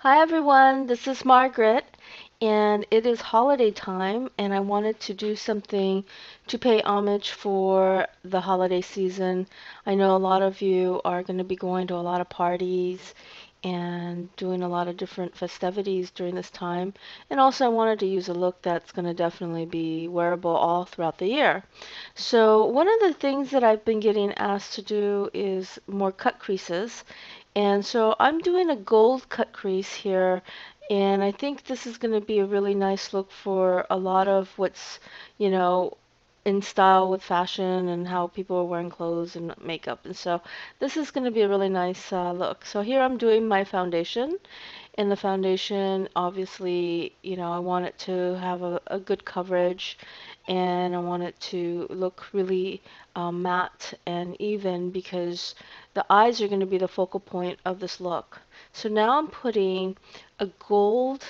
Hi everyone, this is Margaret, and it is holiday time, and I wanted to do something to pay homage for the holiday season. I know a lot of you are going to be going to a lot of parties and doing a lot of different festivities during this time, and also I wanted to use a look that's going to definitely be wearable all throughout the year. So one of the things that I've been getting asked to do is more cut creases. And so I'm doing a gold cut crease here, and I think this is going to be a really nice look for a lot of what's, you know, in style with fashion and how people are wearing clothes and makeup. And so this is going to be a really nice look. So here I'm doing my foundation. And the foundation, obviously, I want it to have a good coverage, and I want it to look really matte and even because the eyes are going to be the focal point of this look. So now I'm putting a gold.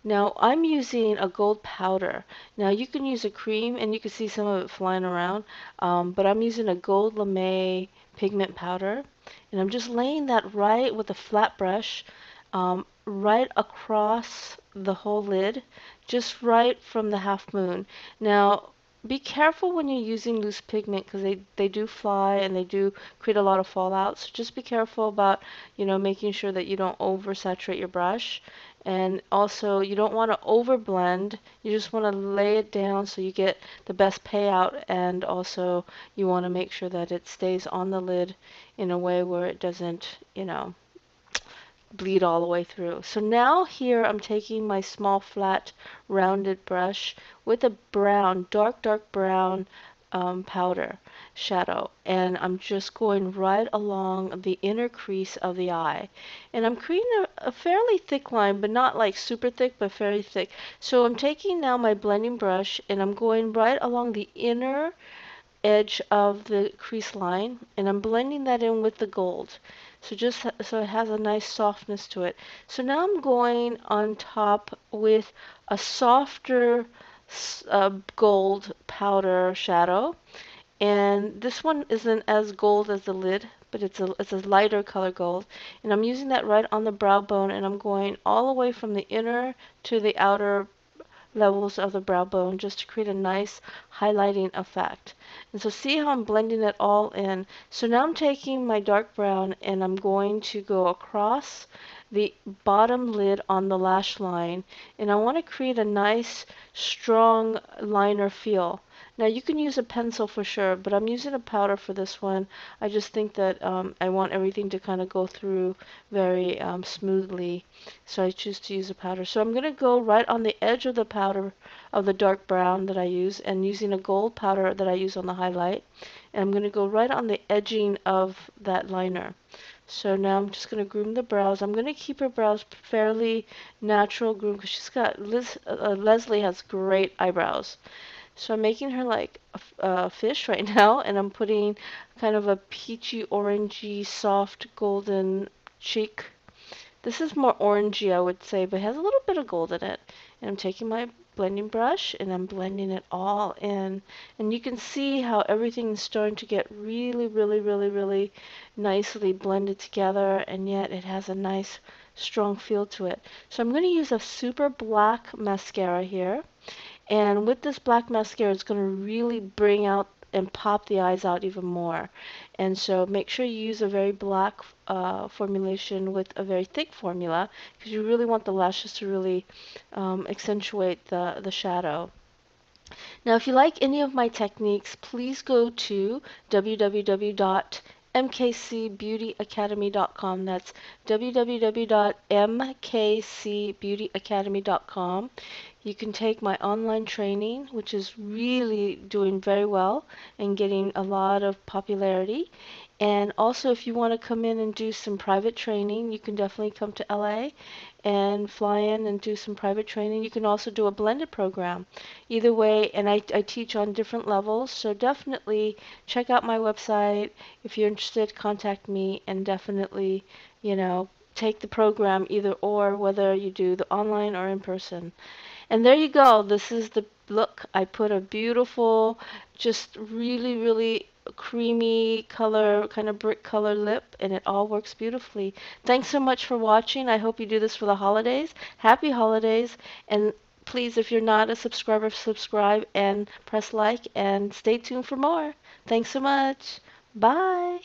Now I'm using a gold powder. Now you can use a cream and you can see some of it flying around, but I'm using a gold lame pigment powder, and I'm just laying that right with a flat brush, right across the whole lid, just right from the half moon. Now be careful when you're using loose pigment because they do fly and they do create a lot of fallout. So just be careful about, making sure that you don't oversaturate your brush. And also, you don't want to overblend. You just want to lay it down so you get the best payout. And also, you want to make sure that it stays on the lid in a way where it doesn't, bleed all the way through. So now here I'm taking my small flat rounded brush with a brown, dark brown powder shadow, and I'm just going right along the inner crease of the eye. And I'm creating a fairly thick line, but not like super thick, but fairly thick. So I'm taking now my blending brush and I'm going right along the inner edge of the crease line, and I'm blending that in with the gold. So just so it has a nice softness to it. So now I'm going on top with a softer gold powder shadow, and this one isn't as gold as the lid, but it's a lighter color gold. And I'm using that right on the brow bone, and I'm going all the way from the inner to the outer levels of the brow bone just to create a nice highlighting effect. And so see how I'm blending it all in. So now I'm taking my dark brown and I'm going to go across the bottom lid on the lash line, and I want to create a nice strong liner feel. Now you can use a pencil for sure, but I'm using a powder for this one. I just think that I want everything to kind of go through very smoothly, so I choose to use a powder. So I'm going to go right on the edge of the powder of the dark brown that I use, and using a gold powder that I use on the highlight. And I'm going to go right on the edging of that liner. So now I'm just going to groom the brows. I'm going to keep her brows fairly natural groom because Leslie has great eyebrows. So I'm making her like a fish right now, and I'm putting kind of a peachy, orangey, soft, golden cheek. This is more orangey, I would say, but has a little bit of gold in it. And I'm taking my blending brush and I'm blending it all in. And you can see how everything is starting to get really, really, really, really nicely blended together, and yet it has a nice, strong feel to it. So I'm going to use a super black mascara here. And with this black mascara, it's going to really bring out and pop the eyes out even more. And so make sure you use a very black formulation with a very thick formula because you really want the lashes to really accentuate the shadow. Now, if you like any of my techniques, please go to www.mkcbeautyacademy.com. That's www.mkcbeautyacademy.com. You can take my online training, which is really doing very well and getting a lot of popularity. And also, if you want to come in and do some private training, you can definitely come to LA and fly in and do some private training. You can also do a blended program. Either way, and I teach on different levels, so definitely check out my website. If you're interested, contact me, and definitely, take the program either or, whether you do the online or in person. And there you go. This is the look. I put a beautiful, just really, really creamy color, kind of brick color lip, and it all works beautifully. Thanks so much for watching. I hope you do this for the holidays. Happy holidays, and please, if you're not a subscriber, subscribe and press like, and stay tuned for more. Thanks so much. Bye.